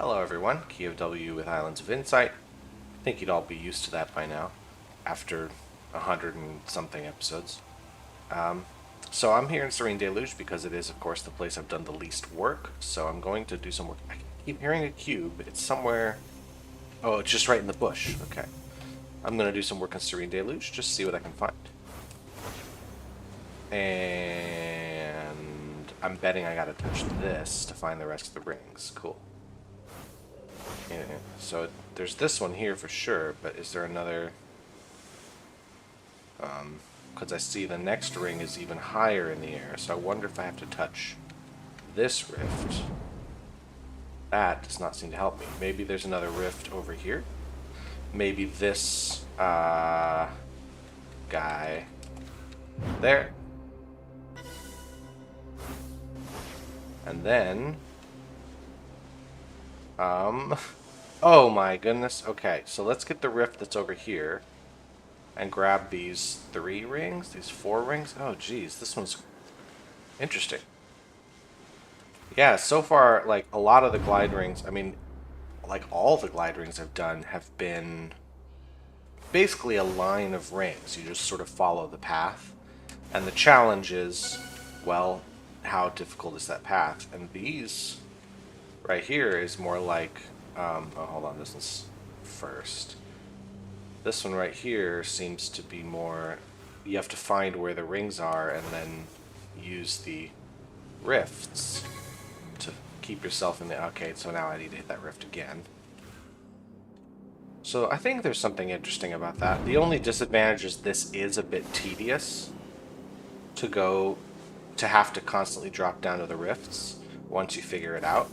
Hello everyone, KOW with Islands of Insight. I think you'd all be used to that by now, after 100 and something episodes. So I'm here in Serene Deluge because it is, of course, the place I've done the least work, so I'm going to do some work. I keep hearing a cube, it's somewhere... Oh, it's just right in the bush, okay. I'm going to do some work on Serene Deluge, just see what I can find. And I'm betting I gotta touch this to find the rest of the rings. Cool. Yeah, so there's this one here for sure, but is there another? Because I see the next ring is even higher in the air, so I wonder if I have to touch this rift. That does not seem to help me. Maybe there's another rift over here. Maybe this guy there. And then oh my goodness. Okay, so let's get the rift that's over here and grab these 3 rings, these 4 rings. Oh geez, this one's interesting. Yeah, so far, like, a lot of the glide rings, I mean, like, all the glide rings I've done have been basically a line of rings. You just sort of follow the path. And the challenge is, well, how difficult is that path? And these right here is more like, oh, hold on, this one's first. This one right here seems to be more, you have to find where the rings are and then use the rifts to keep yourself in the... Okay, so now I need to hit that rift again. So I think there's something interesting about that. The only disadvantage is this is a bit tedious to have to constantly drop down to the rifts once you figure it out.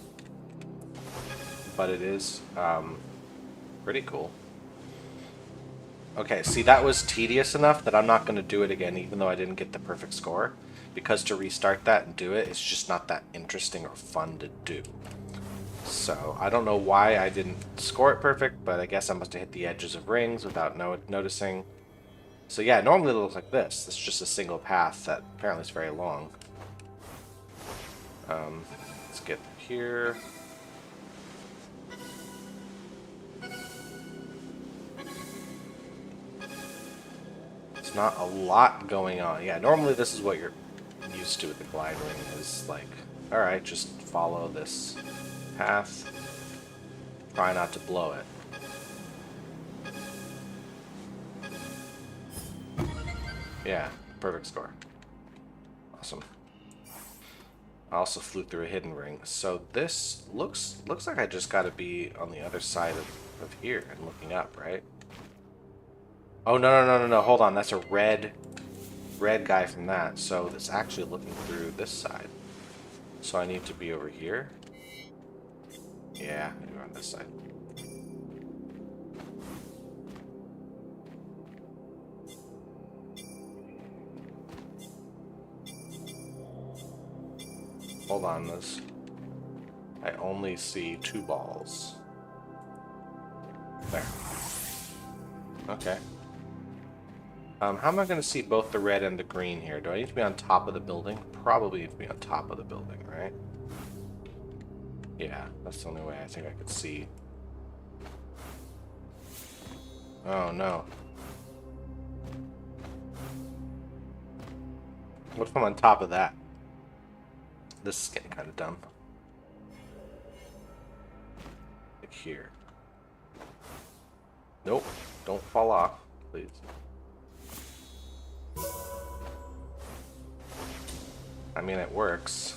But it is pretty cool. Okay, see, that was tedious enough that I'm not going to do it again, even though I didn't get the perfect score. Because to restart that and do it, it's just not that interesting or fun to do. So, I don't know why I didn't score it perfect, but I guess I must have hit the edges of rings without noticing. So yeah, normally it looks like this. It's just a single path that apparently is very long. Let's get here. It's not a lot going on. Yeah, normally this is what you're used to with the glide ring, is like, alright, just follow this path. Try not to blow it. Yeah, perfect score. Awesome. I also flew through a hidden ring. So this looks like I just gotta be on the other side of here and looking up, right? Oh, no, hold on. That's a red guy from that. So it's actually looking through this side. So I need to be over here. Yeah, maybe on this side. Hold on, this. I only see 2 balls. There. Okay. How am I going to see both the red and the green here? Do I need to be on top of the building? Probably need to be on top of the building, right? Yeah, that's the only way I think I could see. Oh, no. What if I'm on top of that? This is getting kind of dumb. Like here. Nope. Don't fall off, please. I mean, it works.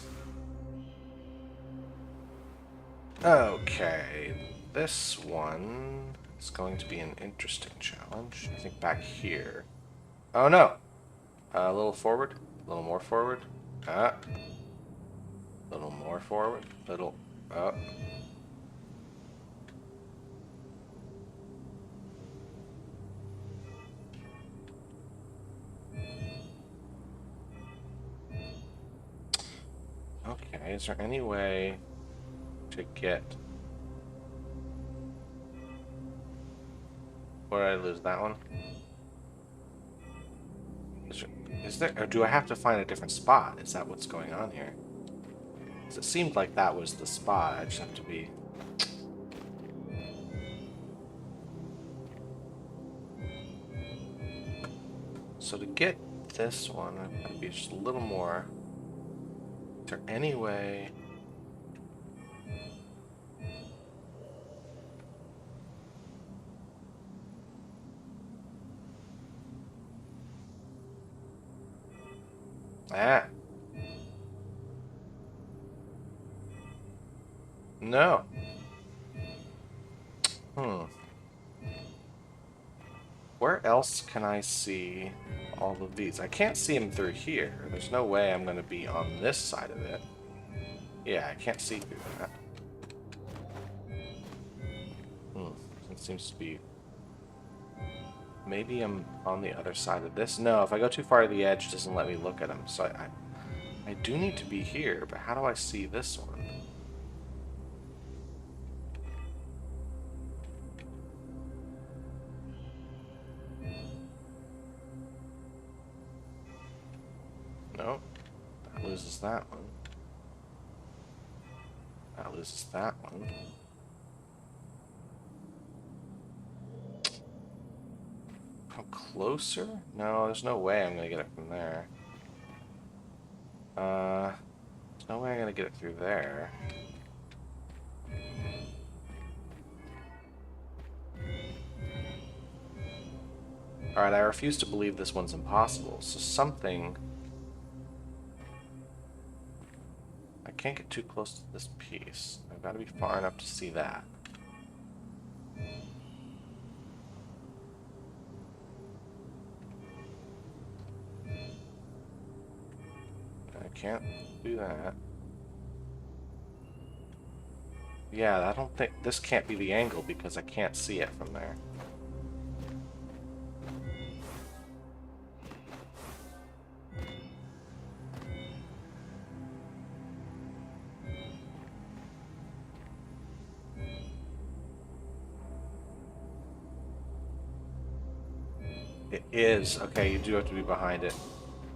Okay. This one is going to be an interesting challenge. I think back here. Oh, no. A little forward. A little more forward. A little more forward. Little up. Okay, is there any way to get... Where did I lose that one? Is there, or do I have to find a different spot? Is that what's going on here? Because it seemed like that was the spot. I just have to be... So to get this one, I've got to be just a little more. Is there any way? Ah. No. Hmm. Where else can I see all of these? I can't see them through here. There's no way I'm going to be on this side of it. Yeah, I can't see through that. It seems to be... Maybe I'm on the other side of this. No, if I go too far to the edge, it doesn't let me look at them. So I do need to be here, but how do I see this one? Nope. That loses that one. That loses that one. Come closer? No, there's no way I'm gonna get it from there. There's no way I'm gonna get it through there. Alright, I refuse to believe this one's impossible, so something... I can't get too close to this piece. I've got to be far enough to see that. I can't do that. Yeah, I don't think... This can't be the angle because I can't see it from there. It is. Okay, you do have to be behind it.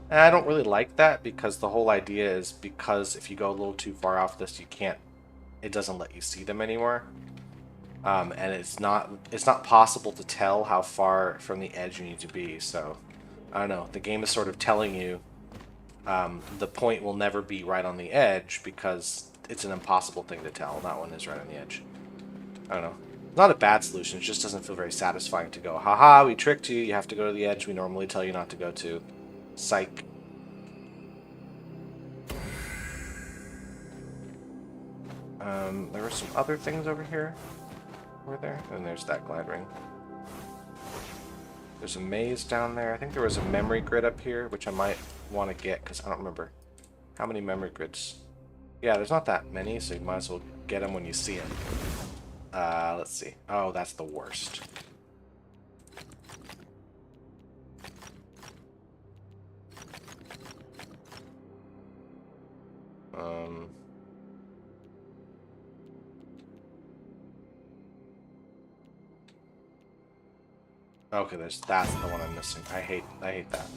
And I don't really like that because the whole idea is because if you go a little too far off this, you can't... It doesn't let you see them anymore. And it's not possible to tell how far from the edge you need to be, so... I don't know. The game is sort of telling you the point will never be right on the edge because it's an impossible thing to tell. That one is right on the edge. I don't know. Not a bad solution, it just doesn't feel very satisfying to go, haha, we tricked you, you have to go to the edge we normally tell you not to go to. Psych. There were some other things over here. Were there? And there's that glide ring. There's a maze down there. I think there was a memory grid up here, which I might want to get, because I don't remember. How many memory grids? Yeah, there's not that many, so you might as well get them when you see them. Let's see. Oh, that's the worst. Okay, that's the one I'm missing. I hate that.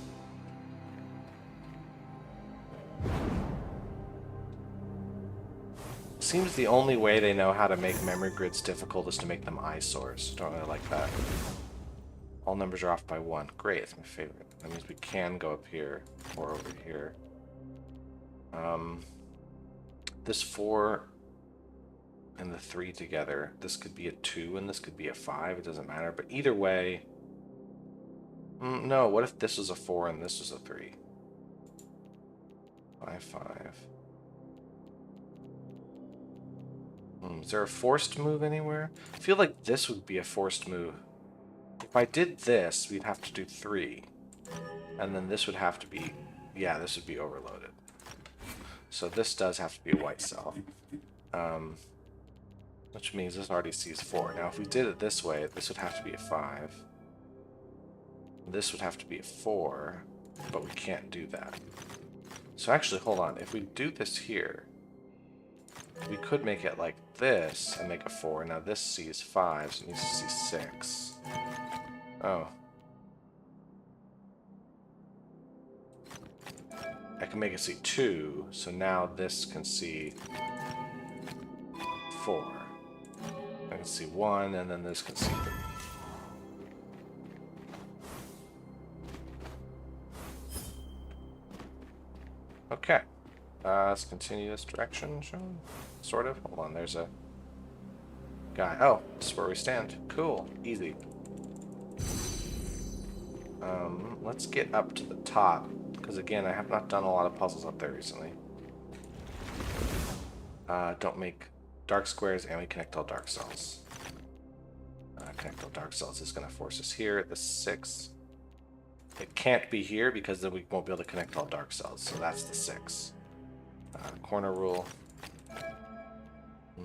Seems the only way they know how to make memory grids difficult is to make them eyesores. Don't really like that. All numbers are off by 1. Great, it's my favorite. That means we can go up here or over here. This 4 and the 3 together, this could be a 2 and this could be a 5. It doesn't matter, but either way... no, what if this was a 4 and this was a 3? 5, 5. Is there a forced move anywhere? I feel like this would be a forced move. If I did this, we'd have to do 3. And then this would have to be... Yeah, this would be overloaded. So this does have to be a white cell. Which means this already sees 4. Now, if we did it this way, this would have to be a 5. This would have to be a 4, but we can't do that. So actually, hold on. If we do this here, we could make it like this and make a 4. Now this sees 5, so it needs to see 6. Oh. I can make it see 2, so now this can see 4. I can see 1, and then this can see 3. Okay. Let's continue this direction, shall we? Sort of. Hold on, there's a guy. Oh, this is where we stand. Cool. Easy. Let's get up to the top, because again, I have not done a lot of puzzles up there recently. Don't make dark squares, and we connect all dark cells. Connect all dark cells is going to force us here at the 6. It can't be here because then we won't be able to connect all dark cells, so that's the 6. Corner rule. I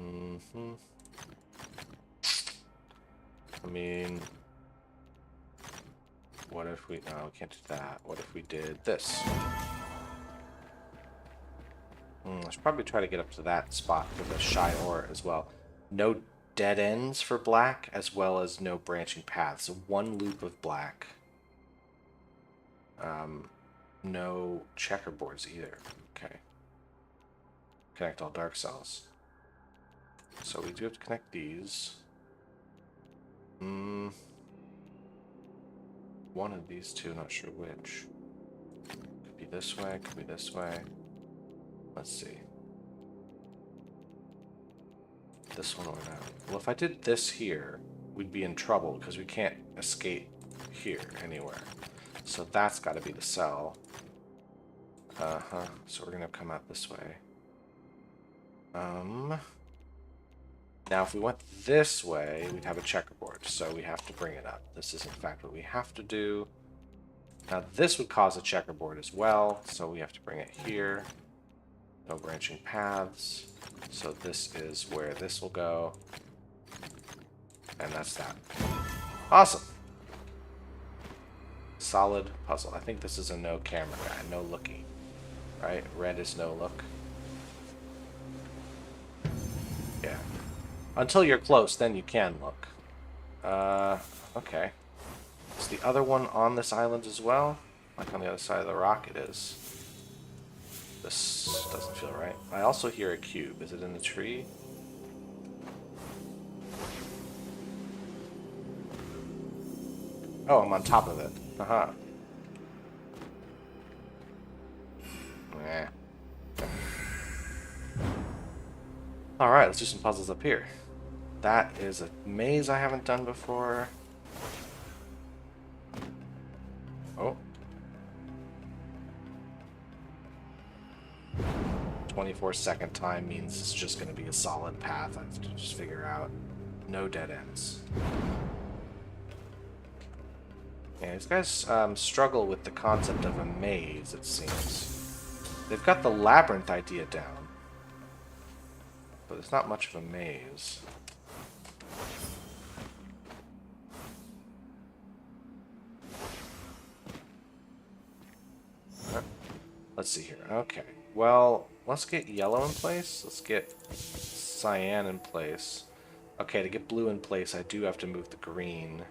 mean, what if we... No, we can't do that. What if we did this? I should probably try to get up to that spot with a shy ore as well. No dead ends for black, as well as no branching paths. So one loop of black. No checkerboards either. Okay. Connect all dark cells. So we do have to connect these. One of these two, not sure which. Could be this way, could be this way. Let's see. This one or not. Well, if I did this here, we'd be in trouble because we can't escape here anywhere. So that's got to be the cell. So we're going to come out this way. Now, if we went this way, we'd have a checkerboard, so we have to bring it up. This is, in fact, what we have to do. Now, this would cause a checkerboard as well, so we have to bring it here. No branching paths. So this is where this will go. And that's that. Awesome. Solid puzzle. I think this is a no camera guy, no looky. Right? Red is no look. Yeah. Until you're close, then you can look. Okay. Is the other one on this island as well? Like on the other side of the rock it is. This doesn't feel right. I also hear a cube. Is it in the tree? Oh, I'm on top of it. Haha. Alright, let's do some puzzles up here. That is a maze I haven't done before. Oh. 24-second time means it's just going to be a solid path. I have to just figure out. No dead ends. Yeah, these guys struggle with the concept of a maze, it seems. They've got the labyrinth idea down. But it's not much of a maze. Let's see here. Okay. Well, let's get yellow in place. Let's get cyan in place. Okay, to get blue in place, I do have to move the green.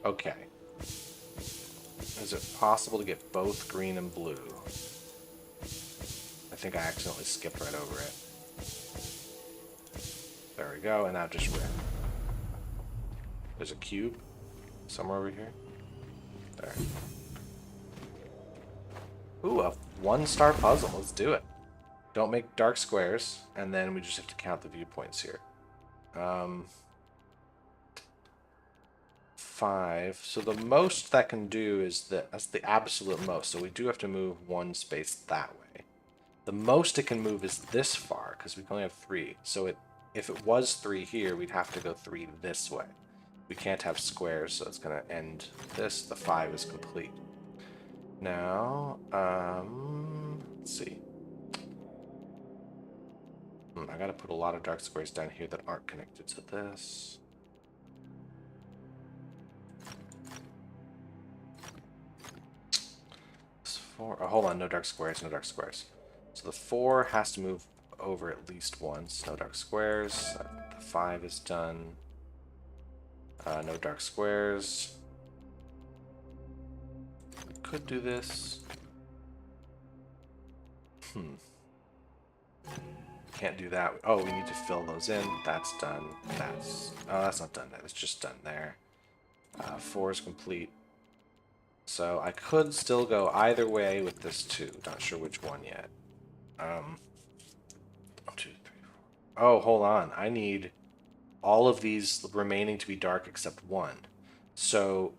Okay. Is it possible to get both green and blue? I think I accidentally skipped right over it. There we go, and now just red. There's a cube somewhere over here. There. Ooh, a 1-star puzzle. Let's do it. Don't make dark squares, and then we just have to count the viewpoints here. 5. So the most that can do is that's the absolute most. So we do have to move 1 space that way. The most it can move is this far, because we can only have 3. So if it was 3 here, we'd have to go 3 this way. We can't have squares, so it's going to end this. The 5 is complete. Now, let's see. I gotta put a lot of dark squares down here that aren't connected to this. It's 4. Oh, hold on, no dark squares, no dark squares. So the 4 has to move over at least once. No dark squares. The 5 is done. No dark squares. Could do this. Can't do that. Oh, we need to fill those in. That's done. That's not done. It's just done there. 4 is complete. So I could still go either way with this too. Not sure which one yet. 1, 2, 3, 4. Oh, hold on. I need all of these remaining to be dark except one. So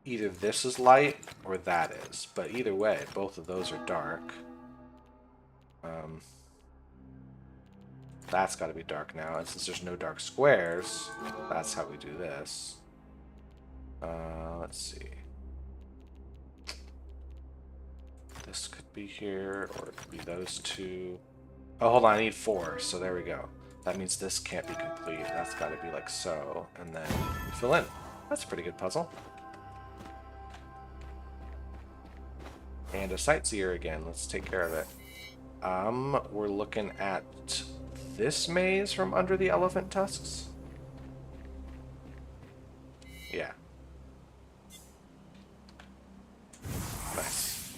either this is light or that is. But either way, both of those are dark. That's got to be dark now. And since there's no dark squares, that's how we do this. Let's see. This could be here, or it could be those two. Oh, hold on, I need 4, so there we go. That means this can't be complete. That's got to be like so, and then we fill in. That's a pretty good puzzle. And a sightseer again. Let's take care of it. We're looking at this maze from under the elephant tusks. Yeah. Nice.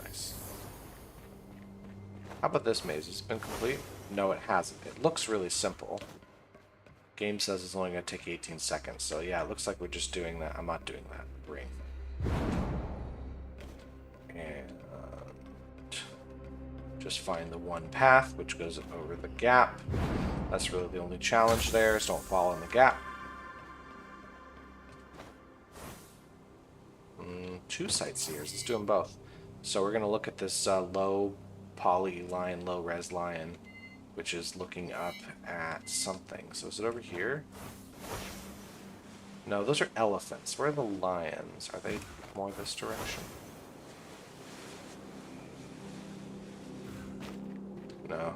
Nice. How about this maze? Has it been complete? No, it hasn't. It looks really simple. Game says it's only going to take 18 seconds. So yeah, it looks like we're just doing that. I'm not doing that. Ring. And just find the one path, which goes over the gap. That's really the only challenge there, is don't fall in the gap. 2 sightseers. Let's do them both. So we're going to look at this low poly lion, low res lion, which is looking up at something. So is it over here? No, those are elephants. Where are the lions? Are they more this direction? No.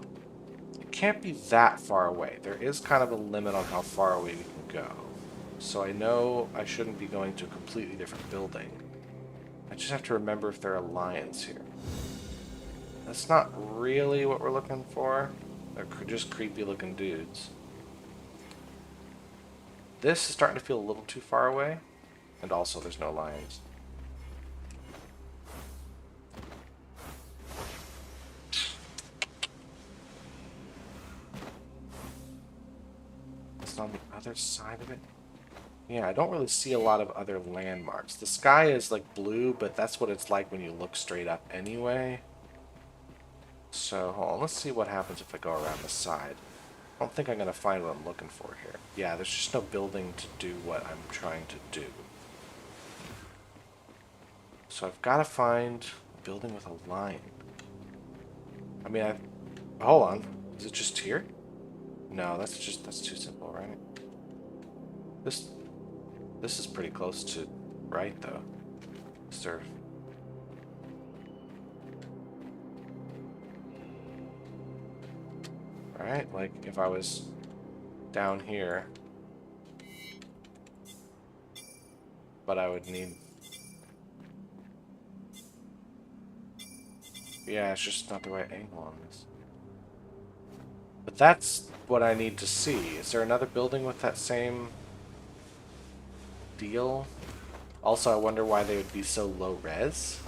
It can't be that far away. There is kind of a limit on how far away we can go. So I know I shouldn't be going to a completely different building. I just have to remember if there are lions here. That's not really what we're looking for. They're just creepy looking dudes. This is starting to feel a little too far away. And also there's no lions. It's on the other side of it. Yeah, I don't really see a lot of other landmarks. The sky is like blue, but that's what it's like when you look straight up anyway. So, hold on, let's see what happens if I go around the side. I don't think I'm going to find what I'm looking for here. Yeah, there's just no building to do what I'm trying to do. So I've got to find a building with a line. I mean, hold on. Is it just here? No, that's too simple, right? This is pretty close to right, though. Is there... Right? Like, if I was down here... But I would need... Yeah, it's just not the right angle on this. But that's what I need to see. Is there another building with that same... deal? Also, I wonder why they would be so low res.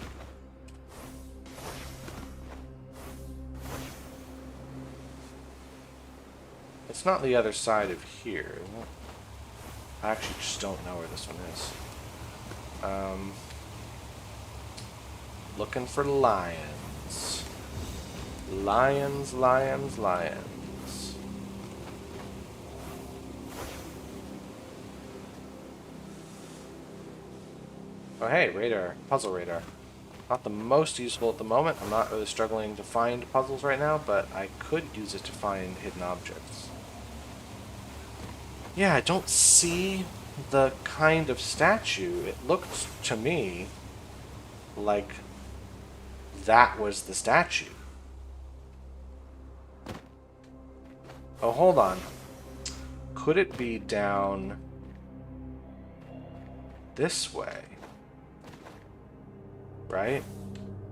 It's not the other side of here, is it? I actually just don't know where this one is. Looking for lions. Lions, lions, lions. Oh hey, radar. Puzzle radar. Not the most useful at the moment. I'm not really struggling to find puzzles right now, but I could use it to find hidden objects. Yeah, I don't see the kind of statue. It looked to me like that was the statue. Oh, hold on. Could it be down this way? Right?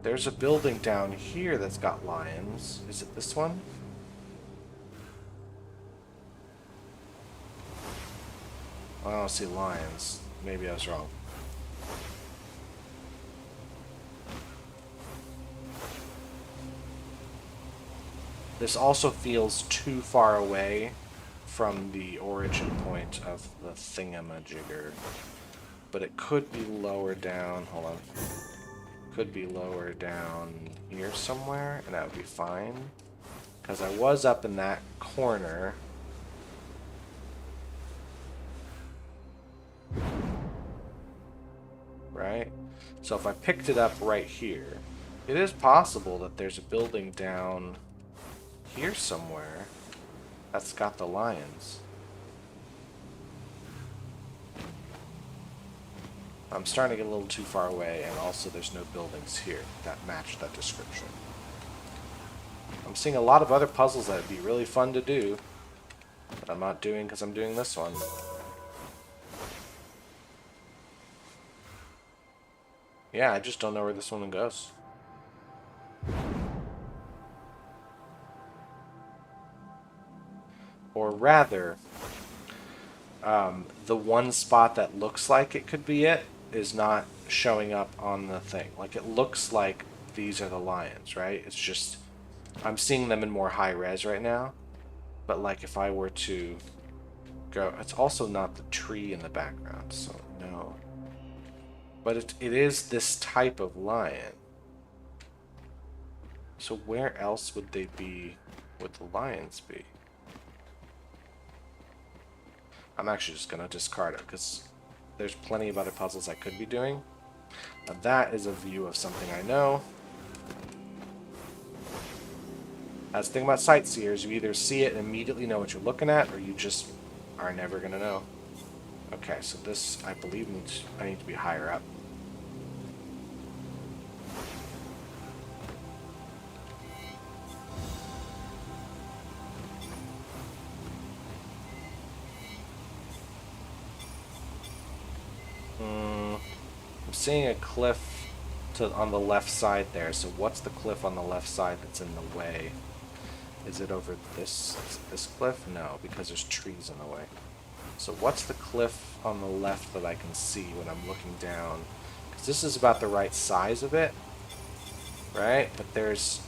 There's a building down here that's got lions. Is it this one? I don't see lions. Maybe I was wrong. This also feels too far away from the origin point of the thingamajigger. But it could be lower down. Hold on. Could be lower down here somewhere, and that would be fine. Because I was up in that corner. Right? So if I picked it up right here, it is possible that there's a building down here somewhere that's got the lions. I'm starting to get a little too far away, and also there's no buildings here that match that description. I'm seeing a lot of other puzzles that would be really fun to do, but I'm not doing because I'm doing this one. Yeah, I just don't know where this one goes. Or rather, the one spot that looks like it could be it is not showing up on the thing. Like, it looks like these are the lions, right? It's just, I'm seeing them in more high res right now. But, like, if I were to go, it's also not the tree in the background, so no. But it is this type of lion. So where else would they be, would the lions be? I'm actually just going to discard it because there's plenty of other puzzles I could be doing. Now that is a view of something I know. That's the thing about sightseers. You either see it and immediately know what you're looking at, or you just are never going to know. Okay, so this, I believe, I need to be higher up. I'm seeing a cliff on the left side there. So what's the cliff on the left side that's in the way? Is it over this cliff? No, because there's trees in the way. So what's the cliff on the left that I can see when I'm looking down? Because this is about the right size of it, right? But there's...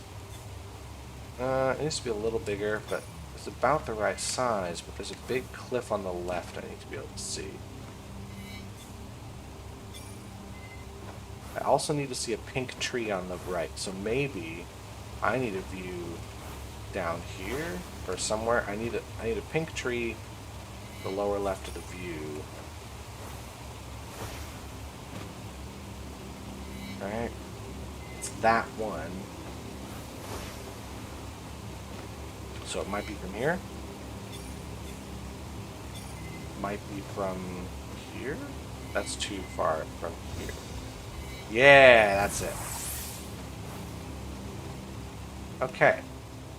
it needs to be a little bigger, but it's about the right size. But there's a big cliff on the left I need to be able to see. I also need to see a pink tree on the right, so maybe I need a view down here or somewhere. I need a pink tree, the lower left of the view. Right? It's that one. So it might be from here. Might be from here. That's too far from here. Yeah, that's it. Okay.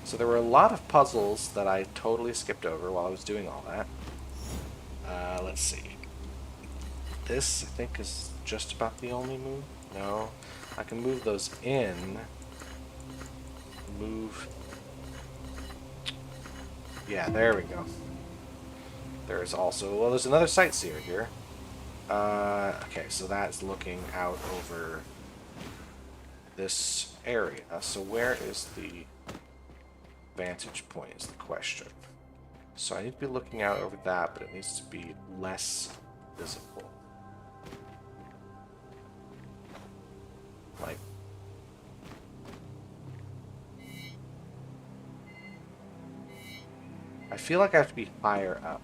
So there were a lot of puzzles that I totally skipped over while I was doing all that. Let's see. This, I think, is just about the only move. No. I can move those in. Move. Yeah, there we go. There's also... Well, there's another sightseer here. Okay, so that's looking out over this area. So where is the vantage point is the question. So I need to be looking out over that, but it needs to be less visible. Like... I feel like I have to be higher up.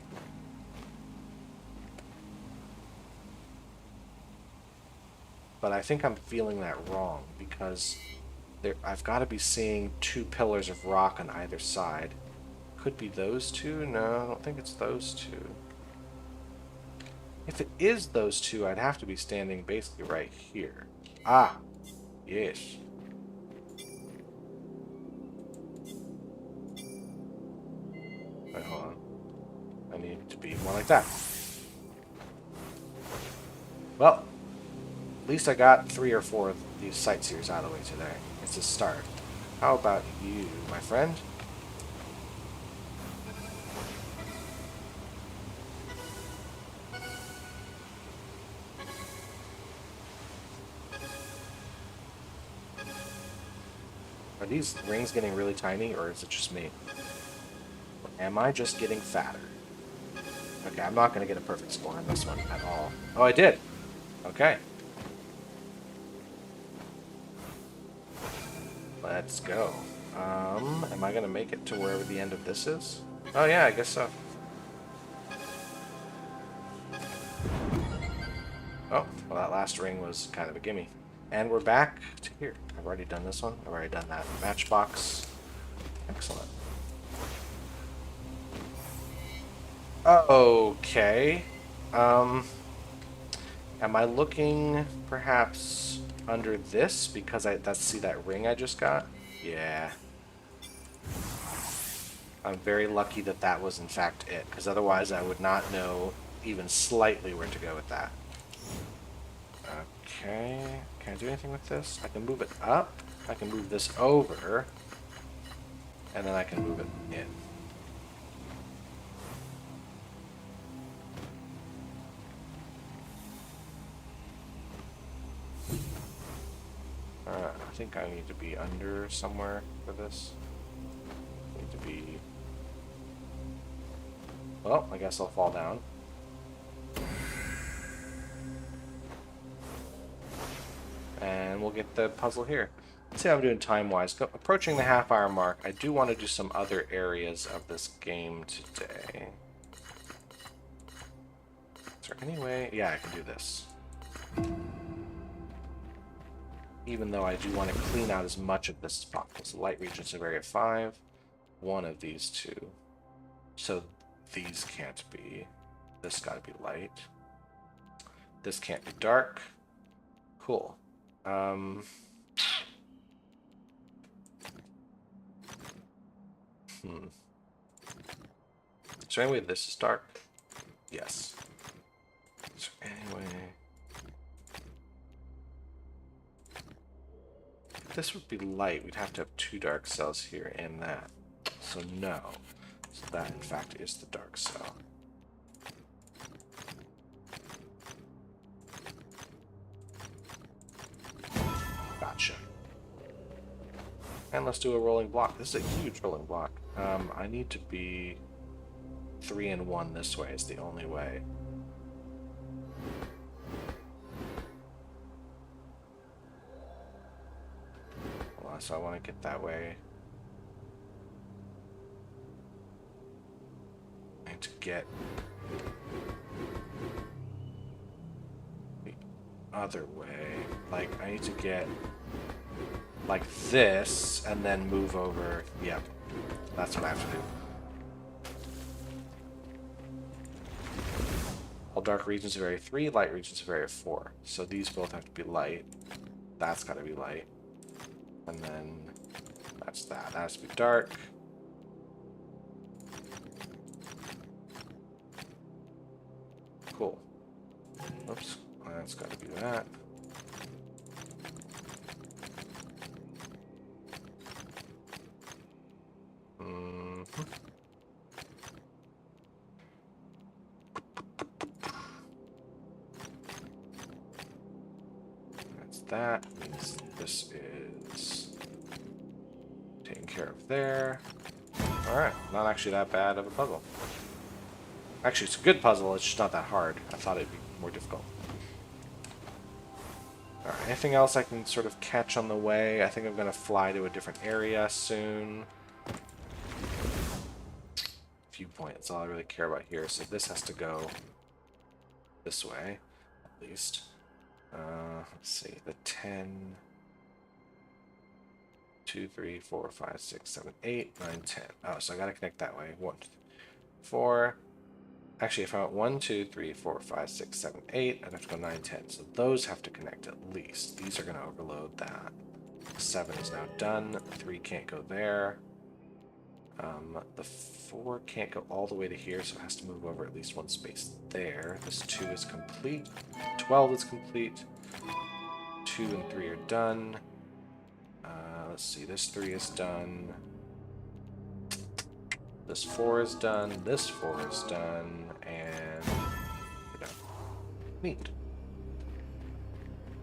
But I think I'm feeling that wrong, because I've got to be seeing two pillars of rock on either side. Could be those two? No, I don't think it's those two. If it is those two, I'd have to be standing basically right here. Ah, yes. Wait, hold on. I need to be more like that. Well, at least I got 3 or 4 of these sightseers out of the way today. It's a start. How about you, my friend? Are these rings getting really tiny, or is it just me? Am I just getting fatter? Okay, I'm not going to get a perfect score on this one at all. Oh, I did! Okay. Let's go. Am I going to make it to wherever the end of this is? Oh yeah, I guess so. Oh, well that last ring was kind of a gimme. And we're back to here. I've already done this one. I've already done that matchbox. Excellent. Okay. Am I looking perhaps under this because see that ring I just got? Yeah. I'm very lucky that that was in fact it, because otherwise I would not know even slightly where to go with that. Okay, can I do anything with this? I can move it up, I can move this over, and then I can move it in. I think I need to be under somewhere for this. I need to be... Well, I guess I'll fall down. And we'll get the puzzle here. Let's see how I'm doing time-wise. Approaching the half-hour mark. I do want to do some other areas of this game today. Is there any way? Yeah, I can do this. Even though I do want to clean out as much of this as possible. So light region severity of 5. One of these two. So these can't be. This gotta be light. This can't be dark. Cool. Is there any way this is dark? Yes. Is there any way... If this would be light, we'd have to have 2 dark cells here and that. So no. So that, in fact, is the dark cell. Gotcha. And let's do a rolling block. This is a huge rolling block. I need to be 3 and 1 this way is the only way. Hold on, so I want to get that way. I need to get the other way. Like, I need to get like this and then move over. Yep, that's what I have to do. All dark regions are area 3, light regions are area 4. So these both have to be light. That's got to be light. And then that's that. That has to be dark. Cool. Oops. That's got to be that. That means this is taken care of there. Alright, not actually that bad of a puzzle. Actually, it's a good puzzle, it's just not that hard. I thought it'd be more difficult. Alright, anything else I can sort of catch on the way? I think I'm going to fly to a different area soon. Viewpoint, that's all I really care about here. So this has to go this way, at least. Let's see, the 10, 2, 3, 4, 5, 6, 7, 8, 9, 10. Oh, so I gotta connect that way. 1, 2, 3, 4. Actually, if I want 1, 2, 3, 4, 5, 6, 7, 8, I'd have to go 9, 10. So those have to connect at least. These are gonna overload that. 7 is now done. 3 can't go there. The 4 can't go all the way to here, so it has to move over at least 1 space there. This 2 is complete. 12 is complete. 2 and 3 are done. Let's see, this 3 is done. This 4 is done. This 4 is done. And we're done. Neat.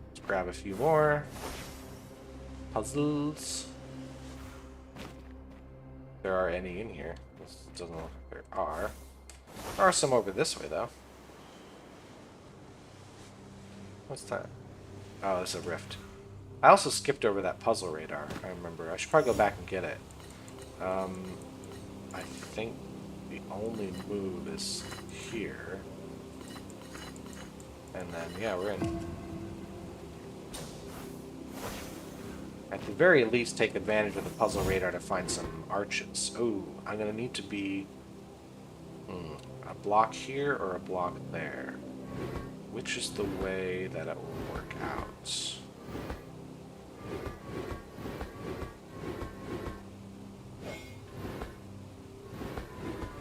Let's grab a few more puzzles. there are any in here. This doesn't look like there are. There are some over this way, though. What's that? Oh, it's a rift. I also skipped over that puzzle radar, I remember. I should probably go back and get it. I think the only move is here. And then, yeah, we're in. At the very least, take advantage of the puzzle radar to find some arches. Oh, I'm going to need to be a block here or a block there. Which is the way that it will work out?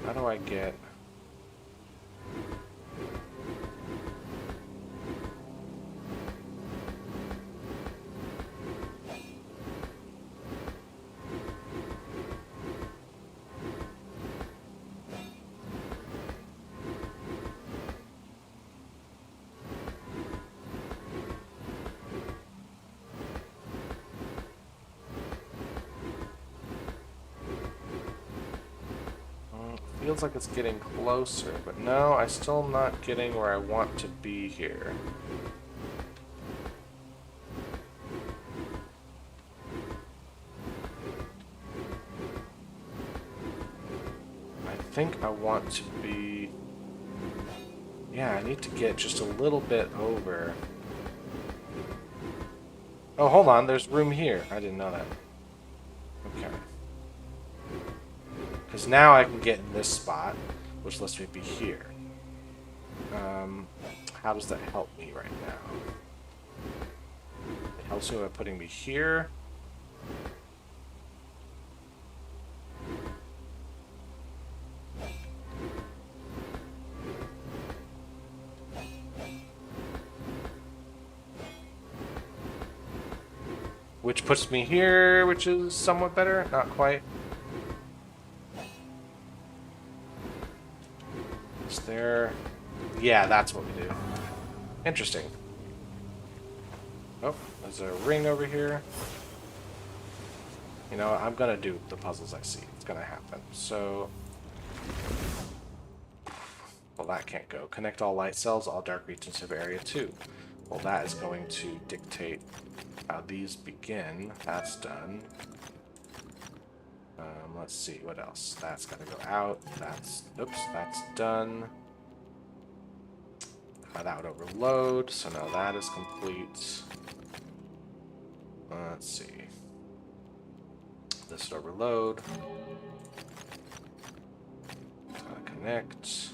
How do I get... Feels like it's getting closer, but no, I'm still not getting where I want to be here. I think I want to be... Yeah, I need to get just a little bit over. Oh, hold on, there's room here. I didn't know that. Okay. Because now I can get in this spot, which lets me be here. How does that help me right now? It helps me by putting me here. Which puts me here, which is somewhat better. Not quite. Is there... Yeah, that's what we do. Interesting. Oh, there's a ring over here. You know, I'm gonna do the puzzles I see. It's gonna happen. So... Well, that can't go. Connect all light cells, all dark regions of area 2. Well, that is going to dictate how these begin. That's done. Let's see, what else? That's gotta go out. That's... Oops, that's done. That would overload, so now that is complete. Let's see. This would overload. Connect.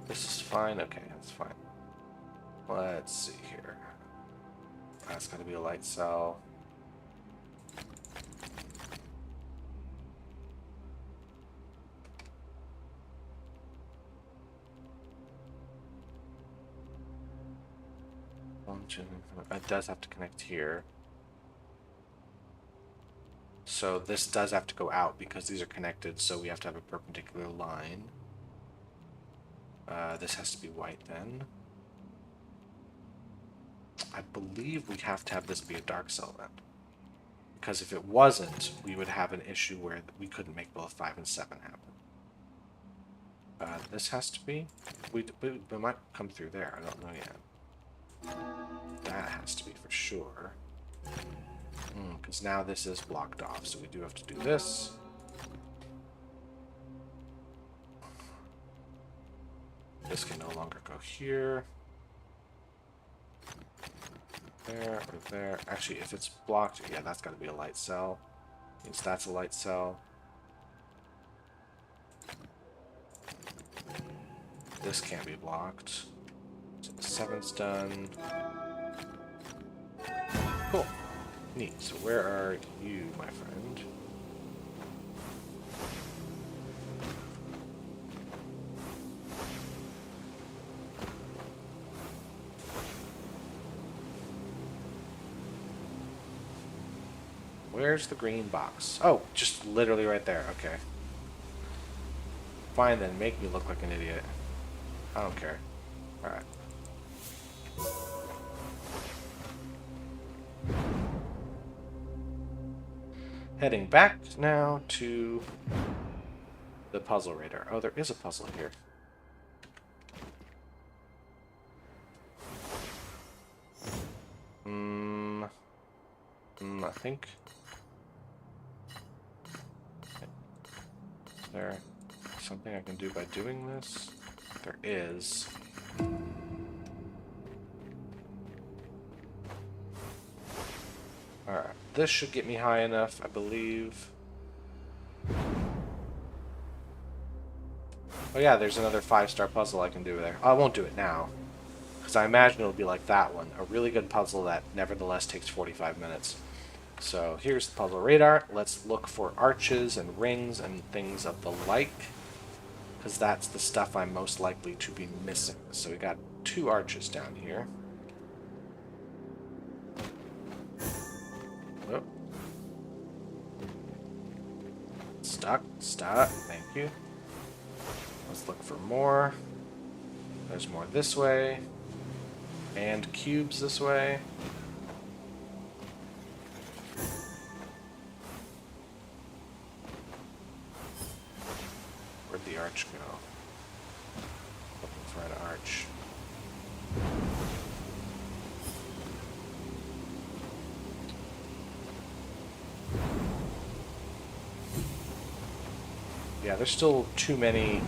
This is fine. Okay, that's fine. Let's see here. That's got to be a light cell. It does have to connect here. So this does have to go out because these are connected, so we have to have a perpendicular line. This has to be white then. I believe we have to have this be a dark cell then. Because if it wasn't, we would have an issue where we couldn't make both 5 and 7 happen. This has to be... We might come through there, I don't know yet. That has to be for sure. Because now this is blocked off, so we do have to do this. This can no longer go here. There or there. Actually, if it's blocked, yeah, that's got to be a light cell. Means that's a light cell. This can't be blocked. So the 7's done. Cool. Neat. So where are you, my friend? Where's the green box? Oh, just literally right there. Okay. Fine then, make me look like an idiot. I don't care. Alright. Heading back now to the puzzle radar. Oh, there is a puzzle here. I think... Is there something I can do by doing this? There is. Alright, this should get me high enough, I believe. Oh yeah, there's another 5-star puzzle I can do there. I won't do it now, because I imagine it'll be like that one. A really good puzzle that nevertheless takes 45 minutes. So here's the puzzle radar. Let's look for arches and rings and things of the like, because that's the stuff I'm most likely to be missing. So we got 2 arches down here. Oh. Stuck, thank you. Let's look for more. There's more this way. And cubes this way. Where'd the arch go? Looking for an arch. Yeah, there's still too many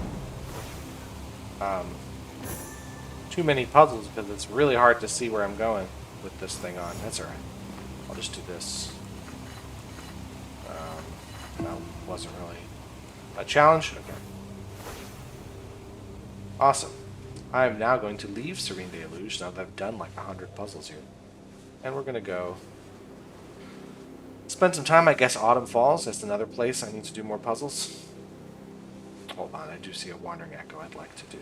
puzzles because it's really hard to see where I'm going with this thing on. That's alright. I'll just do this. That wasn't really a challenge. Okay. Awesome. I'm now going to leave Serene Deluge now that I've done like 100 puzzles here. And we're going to go spend some time, I guess, Autumn Falls. That's another place I need to do more puzzles. Hold on, I do see a Wandering Echo I'd like to do.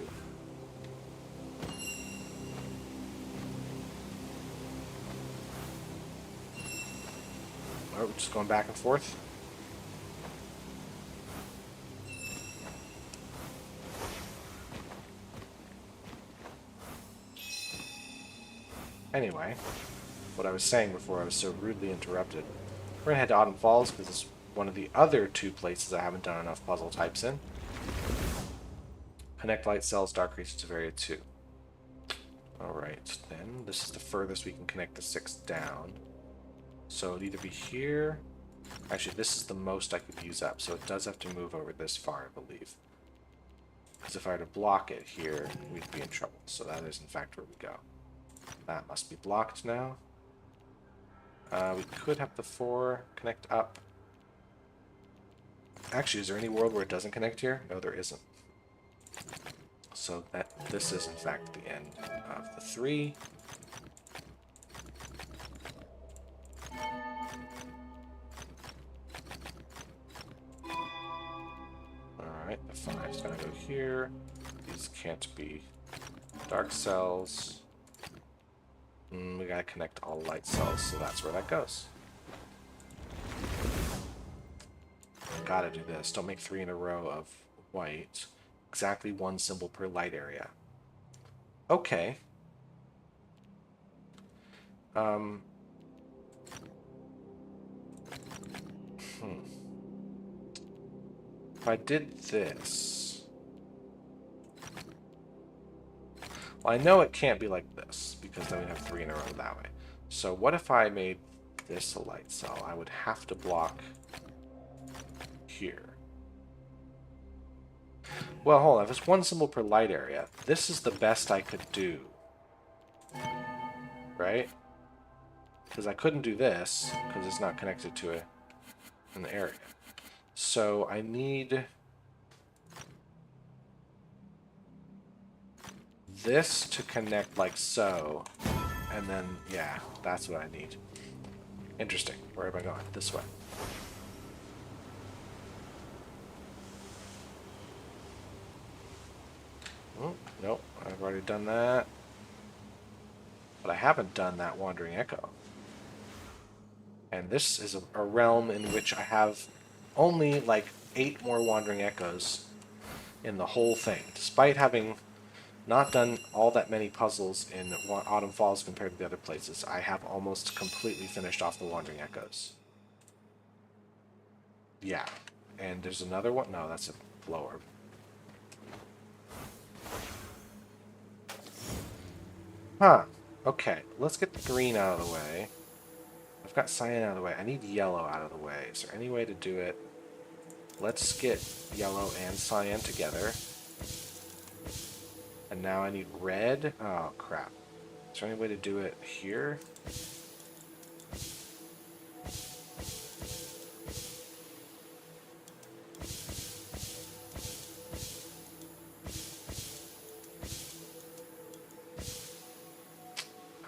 Oh, we're just going back and forth. Anyway, what I was saying before I was so rudely interrupted. We're going to head to Autumn Falls because it's one of the other 2 places I haven't done enough puzzle types in. Connect light cells, dark regions of area 2. Alright, then this is the furthest we can connect the 6 down. So it'd either be here... Actually, this is the most I could use up, so it does have to move over this far, I believe. Because if I were to block it here, we'd be in trouble. So that is, in fact, where we go. That must be blocked now. We could have the 4 connect up. Actually, is there any world where it doesn't connect here? No, there isn't. So this is, in fact, the end of the 3. Alright, the 5's gonna go here. These can't be dark cells. We gotta connect all light cells, so that's where that goes. Gotta do this. Don't make 3 in a row of white. Exactly 1 symbol per light area. Okay. If I did this... Well, I know it can't be like this, because then we'd have 3 in a row that way. So what if I made this a light cell? I would have to block here. Well, hold on. If it's 1 symbol per light area, this is the best I could do. Right? Because I couldn't do this, because it's not connected to an area. So I need this to connect like so, and then, yeah, that's what I need. Interesting. Where am I going? This way. Oh, nope, I've already done that. But I haven't done that Wandering Echo. And this is a realm in which I have only like 8 more Wandering Echoes in the whole thing, despite having not done all that many puzzles in Autumn Falls compared to the other places. I have almost completely finished off the Wandering Echoes. Yeah. And there's another one. No, that's a blower. Huh. Okay, let's get the green out of the way. I've got cyan out of the way. I need yellow out of the way. Is there any way to do it? Let's get yellow and cyan together. And now I need red. Oh, crap. Is there any way to do it here?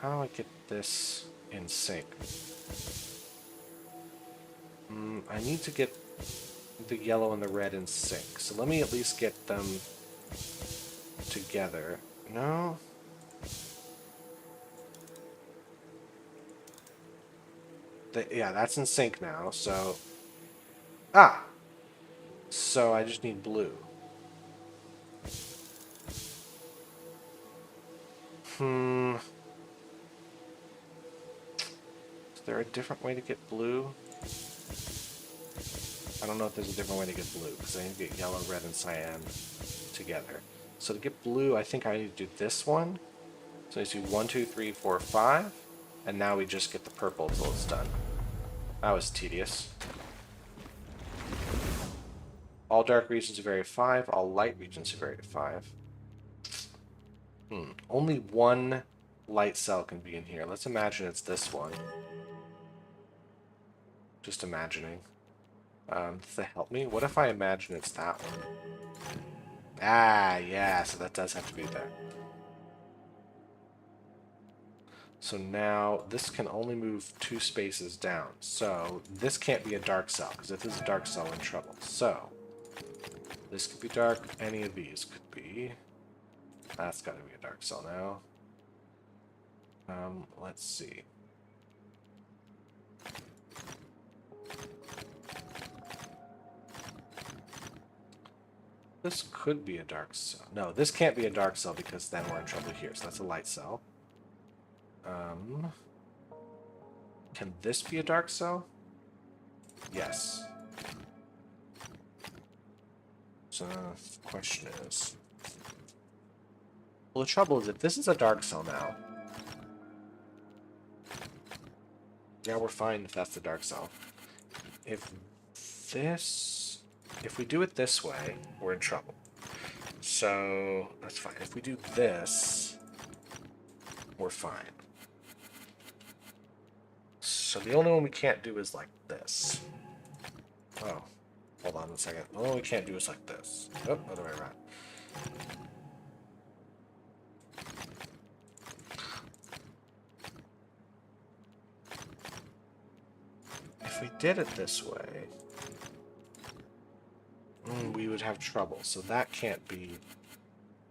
How do I get this in sync? I need to get the yellow and the red in sync. So let me at least get them together. No? Yeah, that's in sync now, so... Ah! So I just need blue. Is there a different way to get blue? I don't know if there's a different way to get blue, because I need to get yellow, red, and cyan together. So to get blue, I think I need to do this one. So I do 1, 2, 3, 4, 5. And now we just get the purple until it's done. That was tedious. All dark regions vary 5. All light regions vary 5. Only one light cell can be in here. Let's imagine it's this one. Just imagining. Does that help me? What if I imagine it's that one? Ah, yeah, so that does have to be there. So now this can only move 2 spaces down. So this can't be a dark cell, because if this is a dark cell, we're in trouble. So this could be dark. Any of these could be. That's got to be a dark cell now. Let's see. This could be a dark cell. No, this can't be a dark cell because then we're in trouble here. So that's a light cell. Can this be a dark cell? Yes. So the question is... Well, the trouble is, if this is a dark cell now... Yeah, we're fine if that's the dark cell. If this... If we do it this way, we're in trouble. So, that's fine. If we do this, we're fine. So the only one we can't do is like this. Oh, hold on a second. The only one we can't do is like this. Oh, other way around. If we did it this way, we would have trouble. So that can't be...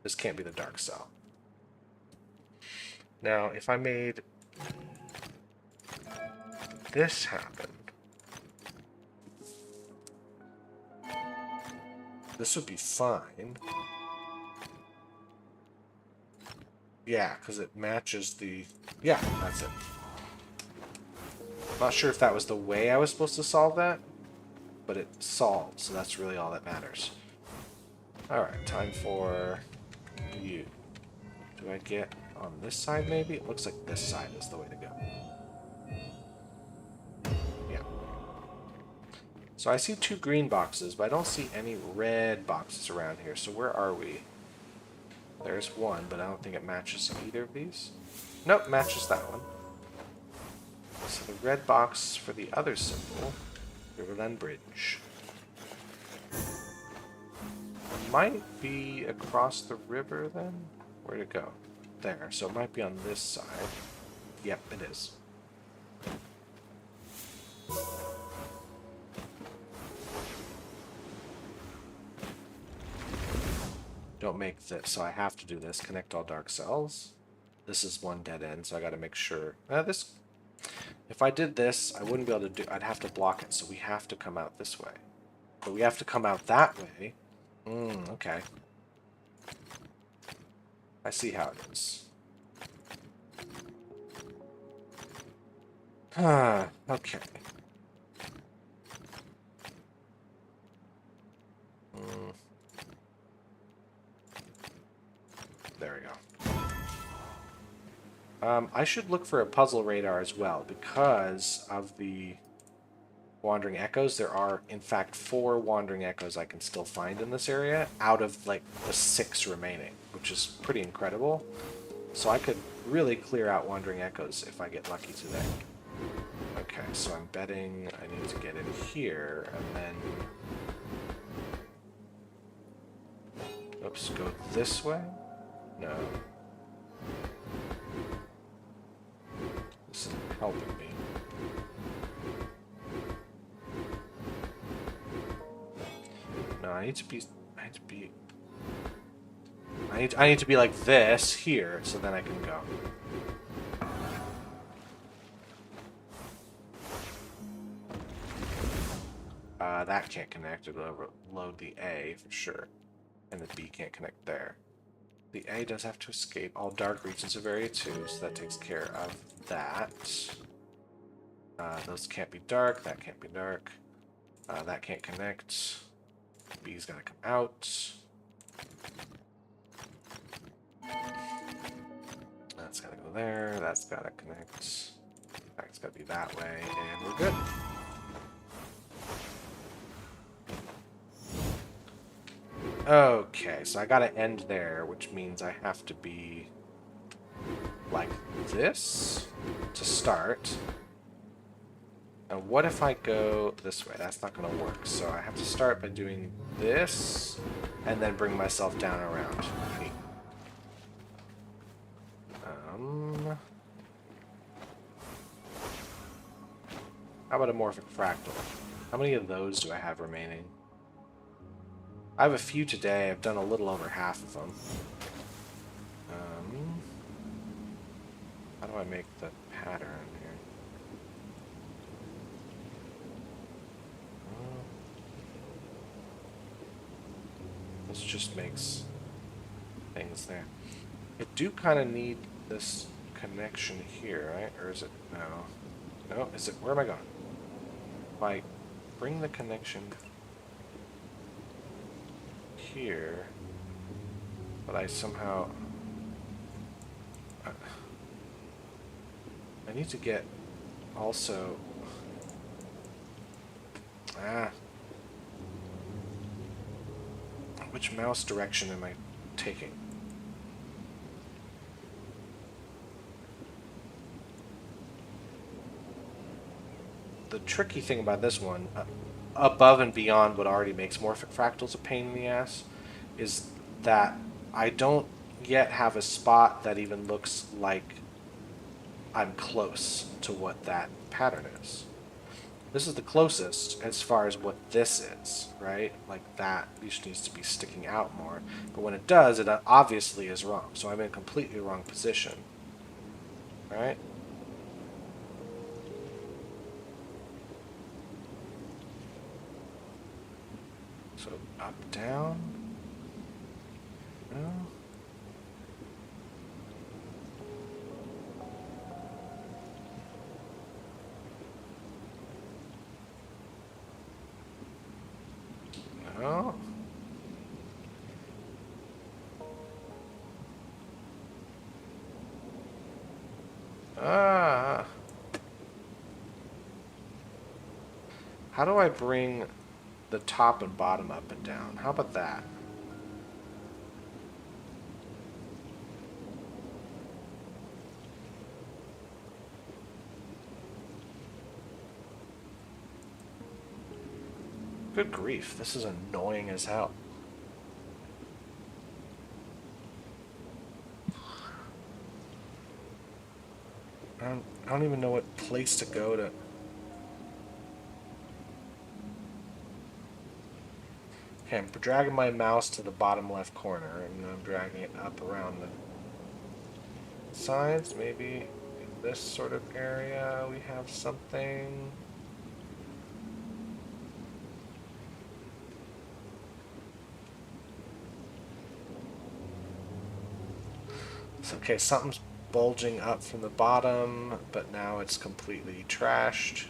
This can't be the dark cell. Now, if I made this happen, this would be fine. Yeah, because it matches the... Yeah, that's it. Not sure if that was the way I was supposed to solve that, but it solved, so that's really all that matters. Alright, time for you. Do I get on this side, maybe? It looks like this side is the way to go. Yeah. So I see 2 green boxes, but I don't see any red boxes around here. So where are we? There's one, but I don't think it matches either of these. Nope, matches that one. So the red box for the other symbol, Riverland Bridge, might be across the river then? Where'd it go? There. So it might be on this side. Yep, it is. Don't make this, so I have to do this. Connect all dark cells. This is one dead end, so I gotta make sure. This... If I did this, I wouldn't be able to do... I'd have to block it, so we have to come out this way. But we have to come out that way. Okay. I see how it is. Okay. I should look for a puzzle radar as well because of the wandering echoes. There are, in fact, 4 wandering echoes I can still find in this area out of like the 6 remaining, which is pretty incredible. So I could really clear out wandering echoes if I get lucky today. Okay, so I'm betting I need to get in here and then... Oops, go this way? No. This isn't helping me. No, I need to be like this here, so then I can go. That can't connect. It'll overload the A for sure, and the B can't connect there. The A does have to escape all dark regions of area 2, so that takes care of that. Those can't be dark. That can't be dark. That can't connect. B's gotta come out. That's gotta go there. That's gotta connect. That's gotta be that way, and we're good. Okay, so I gotta end there, which means I have to be like this to start. And what if I go this way? That's not gonna work. So I have to start by doing this and then bring myself down around. How about a morphic fractal? How many of those do I have remaining? I have a few today. I've done a little over half of them. How do I make the pattern here? This just makes things there. I do kind of need this connection here, right? Or is it? No. No, is it? Where am I going? If I bring the connection here, but I somehow... I need to get also... Which mouse direction am I taking? The tricky thing about this one, above and beyond what already makes morphic fractals a pain in the ass, is that I don't yet have a spot that even looks like I'm close to what that pattern is. This is the closest as far as what this is, right? Like that just needs to be sticking out more. But when it does, it obviously is wrong. So I'm in a completely wrong position, right? So up, down. No. No. How do I bring the top and bottom up and down? How about that? Good grief, this is annoying as hell. I don't even know what place to go to. Okay, I'm dragging my mouse to the bottom left corner, and I'm dragging it up around the sides. Maybe in this sort of area we have something. It's okay, something's bulging up from the bottom, but now it's completely trashed.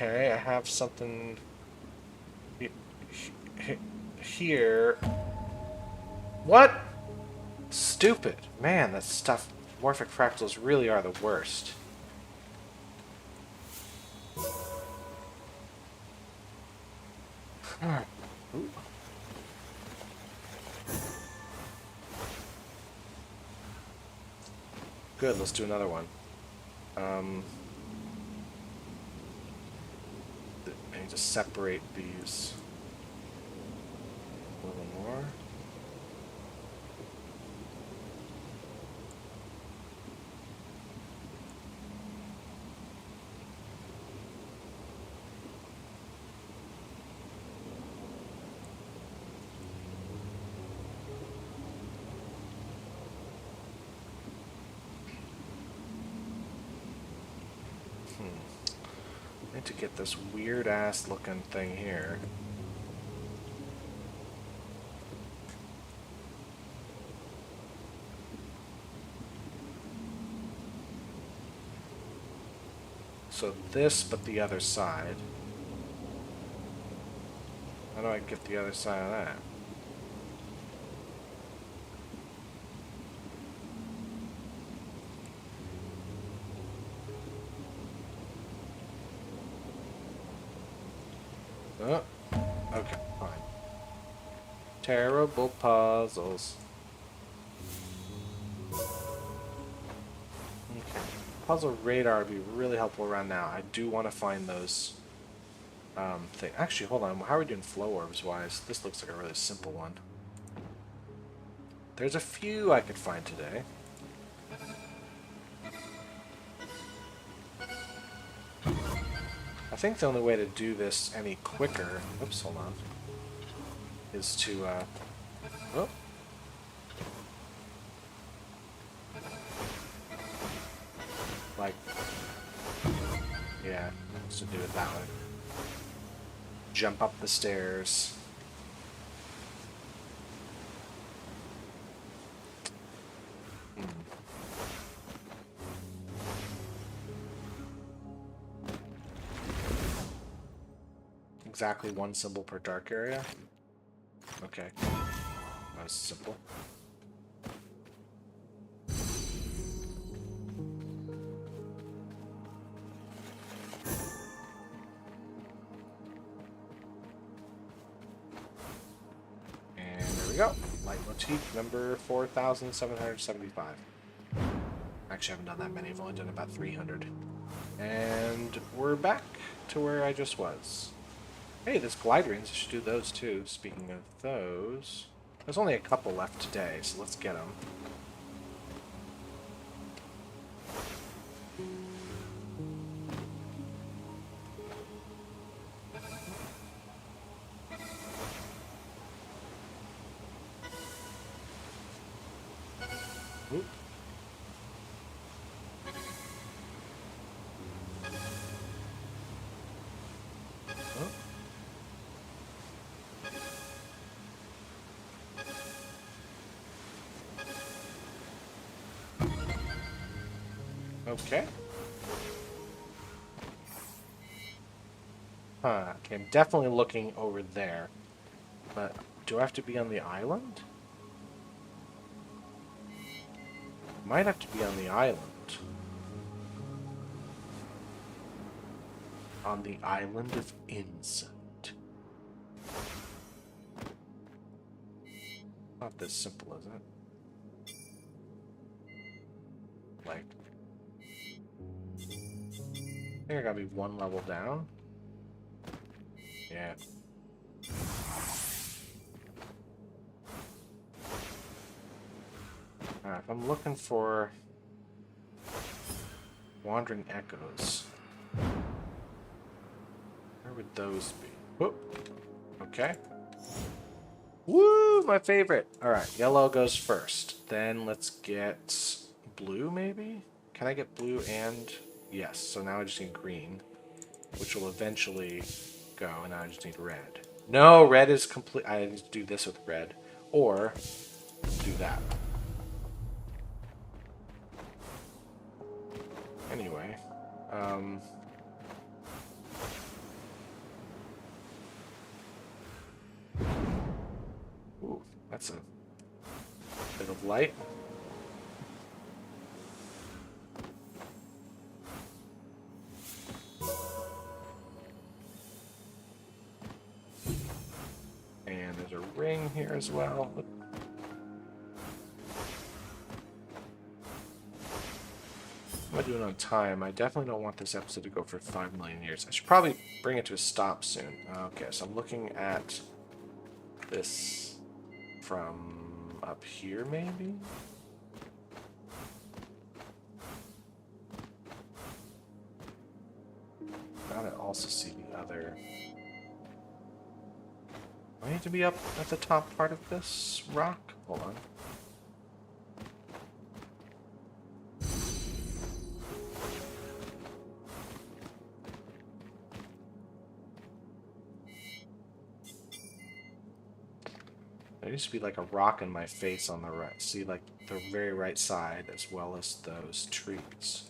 Okay, I have something here. What? Stupid. Man, that stuff, morphic fractals really are the worst. Ooh. Good, let's do another one. I need to separate these a little more. I need to get this weird ass looking thing here. So this, but the other side. How do I get the other side of that? Oh, okay, fine. Terrible puzzles. Okay. Puzzle radar would be really helpful around now. I do want to find those things. Actually, hold on. How are we doing flow orbs wise? This looks like a really simple one. There's a few I could find today. I think the only way to do this any quicker, oops, hold on, is to, oh. Like, yeah, just to do it that way. Jump up the stairs. Exactly one symbol per dark area. Okay. That was simple. And there we go. Light motif number 4,775. Actually, I haven't done that many. I've only done about 300. And we're back to where I just was. Hey, there's glide rings. I should do those too. Speaking of those, there's only a couple left today, so let's get them. Oop. Oh. Okay. Huh. Okay, I'm definitely looking over there. But do I have to be on the island? Might have to be on the island. On the island of Insight. Not this simple, is it? Like, I think I gotta be one level down. Yeah. Alright, if I'm looking for Wandering Echoes, where would those be? Whoop. Okay. Woo! My favorite! Alright, yellow goes first. Then let's get blue, maybe? Can I get blue and... Yes, so now I just need green, which will eventually go, and now I just need red. No, red is complete. I need to do this with red, or do that. Anyway, Ooh, that's a bit of light. And there's a ring here as well. What am I doing on time? I definitely don't want this episode to go for 5 million years. I should probably bring it to a stop soon. Okay, so I'm looking at this from up here, maybe? Gotta also see the other. Do I need to be up at the top part of this rock? Hold on. There used to be like a rock in my face on the right. See, like the very right side, as well as those trees.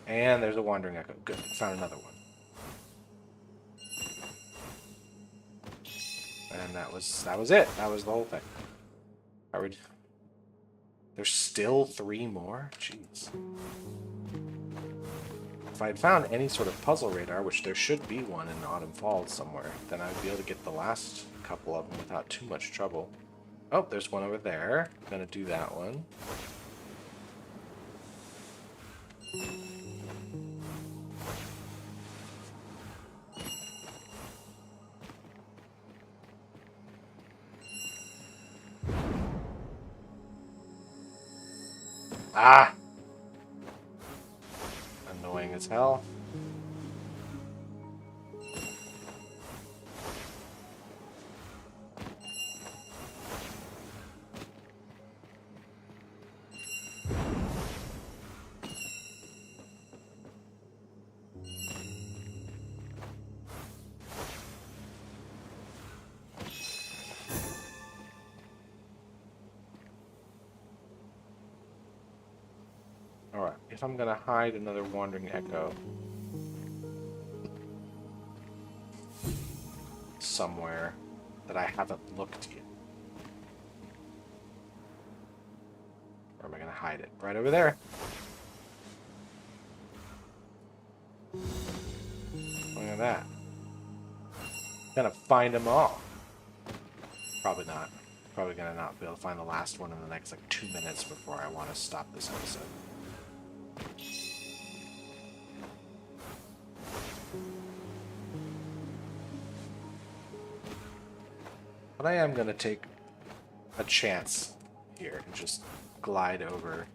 And there's a wandering echo. Good, found another one. And that was it. That was the whole thing. There's still 3 more? Jeez. If I had found any sort of puzzle radar, which there should be one in Autumn Falls somewhere, then I'd be able to get the last couple of them without too much trouble. Oh, there's one over there. I'm gonna do that one. Ah! Annoying as hell. Alright, if I'm gonna hide another wandering echo somewhere that I haven't looked yet. Where am I gonna hide it? Right over there. Look at that. Gonna find them all. Probably not. Probably gonna not be able to find the last one in the next like 2 minutes before I want to stop this episode. But I am gonna take a chance here and just glide over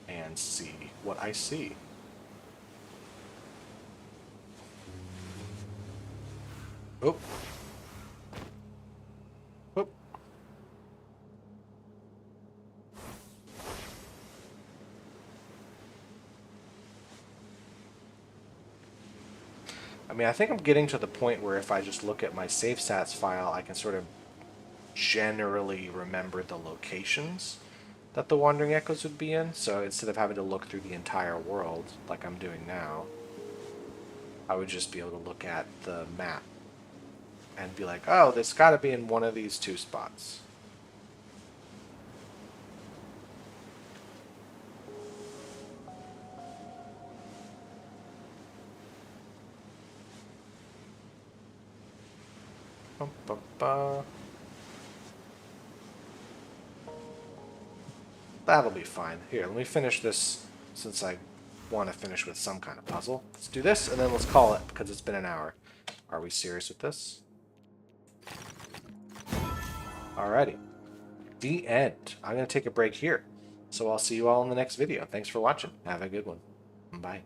and see what I see. Oh. Oh. I mean, I think I'm getting to the point where if I just look at my save stats file, I can sort of generally remember the locations that the Wandering Echoes would be in. So instead of having to look through the entire world like I'm doing now, I would just be able to look at the map and be like, oh, this got to be in one of these 2 spots. That'll be fine. Here, let me finish this since I want to finish with some kind of puzzle. Let's do this and then let's call it because it's been an hour. Are we serious with this? Alrighty. The end. I'm going to take a break here. So I'll see you all in the next video. Thanks for watching. Have a good one. Bye.